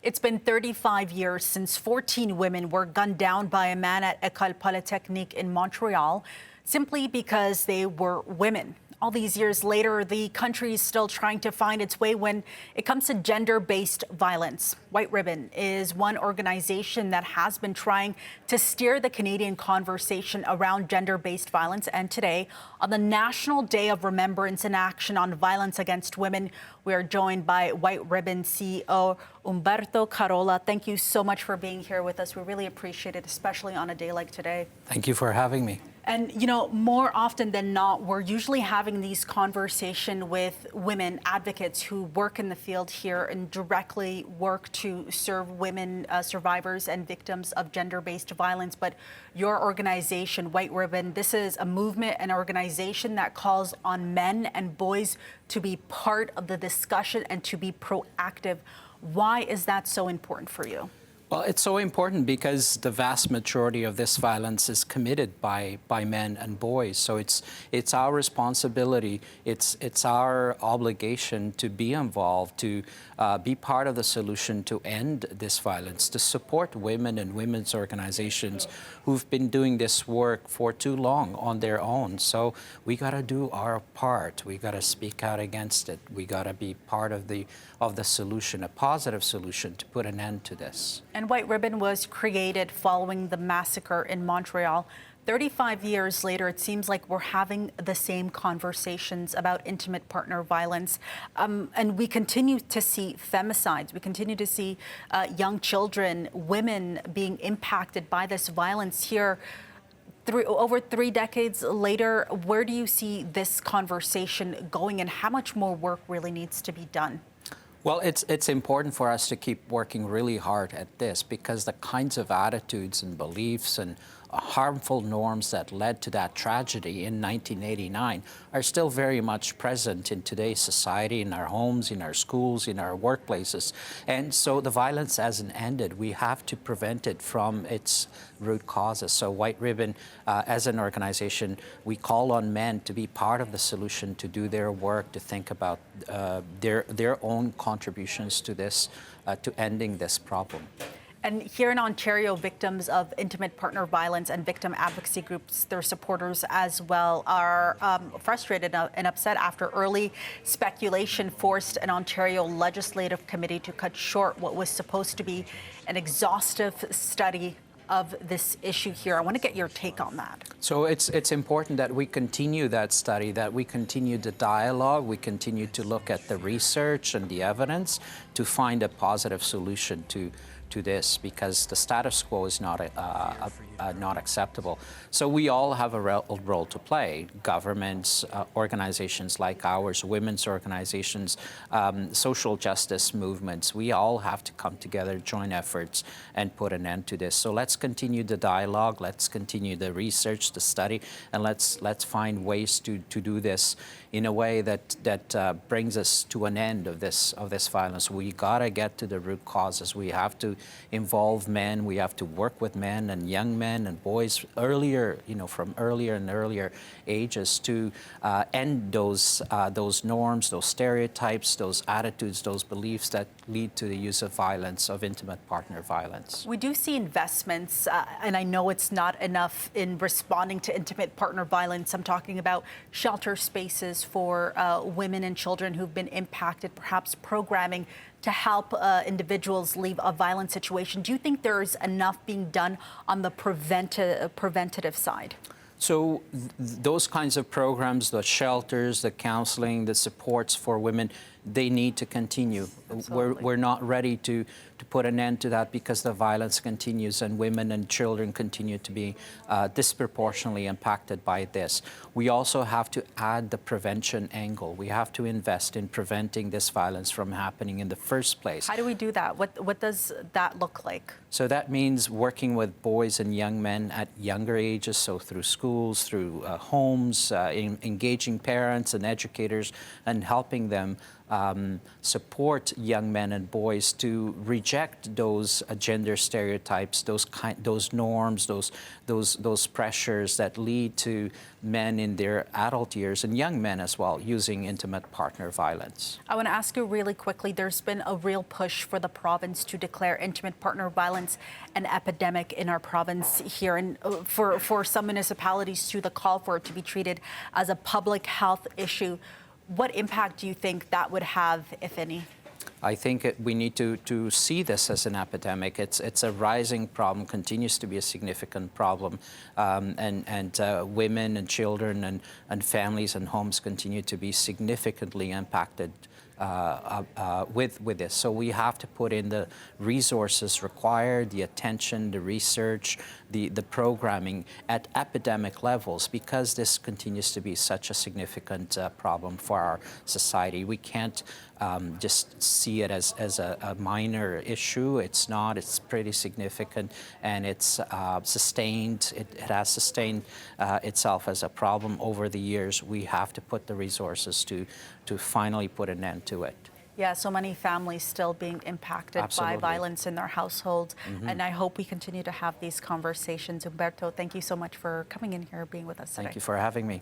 It's been 35 years since 14 women were gunned down by a man at Ecole Polytechnique in Montreal simply because they were women. All these years later, the country is still trying to find its way when it comes to gender-based violence. White Ribbon is one organization that has been trying to steer the Canadian conversation around gender-based violence. And today, on the National Day of Remembrance and Action on Violence Against Women, we are joined by White Ribbon CEO Umberto Carola. Thank you so much for being here with us. We really appreciate it, especially on a day like today. Thank you for having me. And, you know, more often than not, we're usually having these conversations with women advocates who work in the field here and directly work to serve women survivors and victims of gender-based violence. But your organization, White Ribbon, this is a movement, an organization that calls on men and boys to be part of the discussion and to be proactive. Why is that so important for you? Well, it's so important because the vast majority of this violence is committed by men and boys. So it's our responsibility, it's our obligation to be involved, to be part of the solution to end this violence, to support women and women's organizations who've been doing this work for too long on their own. So we got to do our part. We got to speak out against it. We got to be part of the solution, a positive solution to put an end to this. And White Ribbon was created following the massacre in Montreal. 35 years later, it seems like we're having the same conversations about intimate partner violence. And we continue to see femicides. We continue to see young children, women being impacted by this violence here. Over 3 decades later, where do you see this conversation going and how much more work really needs to be done? Well, it's important for us to keep working really hard at this because the kinds of attitudes and beliefs and harmful norms that led to that tragedy in 1989 are still very much present in today's society, in our homes, in our schools, in our workplaces. And so the violence hasn't ended. We have to prevent it from its root causes. So White Ribbon, as an organization, we call on men to be part of the solution, to do their work, to think about their own contributions to this, to ending this problem. And here in Ontario, victims of intimate partner violence and victim advocacy groups, their supporters as well, are frustrated and upset after early speculation forced an Ontario Legislative Committee to cut short what was supposed to be an exhaustive study of this issue here. I want to get your take on that. So it's important that we continue that study, that we continue the dialogue, we continue to look at the research and the evidence to find a positive solution to this, because the status quo is not acceptable. So we all have a role to play. Governments, organizations like ours, women's organizations, social justice movements, we all have to come together, join efforts, and put an end to this. So let's continue the dialogue, let's continue the research, the study, and let's find ways to do this in a way that brings us to an end of this violence. We gotta get to the root causes. We have to involve men. We have to work with men and young men and boys earlier, from earlier and earlier ages to end those norms, those stereotypes, those attitudes, those beliefs that lead to the use of violence, of intimate partner violence. We do see investments, and I know it's not enough in responding to intimate partner violence. I'm talking about shelter spaces for women and children who've been impacted, perhaps programming to help individuals leave a violent situation. Do you think there's enough being done on the preventative side? So those kinds of programs, the shelters, the counseling, the supports for women, they need to continue. We're not ready to put an end to that because the violence continues and women and children continue to be disproportionately impacted by this. We also have to add the prevention angle. We have to invest in preventing this violence from happening in the first place. How do we do that? What does that look like? So that means working with boys and young men at younger ages, so through schools, through homes, engaging parents and educators and helping them support young men and boys to reject those gender stereotypes, those norms, those pressures that lead to men in their adult years and young men as well using intimate partner violence. I want to ask you really quickly, there's been a real push for the province to declare intimate partner violence an epidemic in our province here, and for some municipalities too, the call for it to be treated as a public health issue. What impact do you think that would have, if any? I think we need to see this as an epidemic. It's a rising problem, continues to be a significant problem, and women and children and families and homes continue to be significantly impacted with this. So we have to put in the resources required, the attention, the research, the programming at epidemic levels, because this continues to be such a significant problem for our society. We can't just see it as a minor issue. It's not. It's pretty significant, and it's sustained. It has sustained itself as a problem over the years. We have to put the resources to finally put an end to it. Yeah, so many families still being impacted Absolutely. by violence in their households. And I hope we continue to have these conversations. Humberto, thank you so much for coming in here, being with us today. Thank you for having me.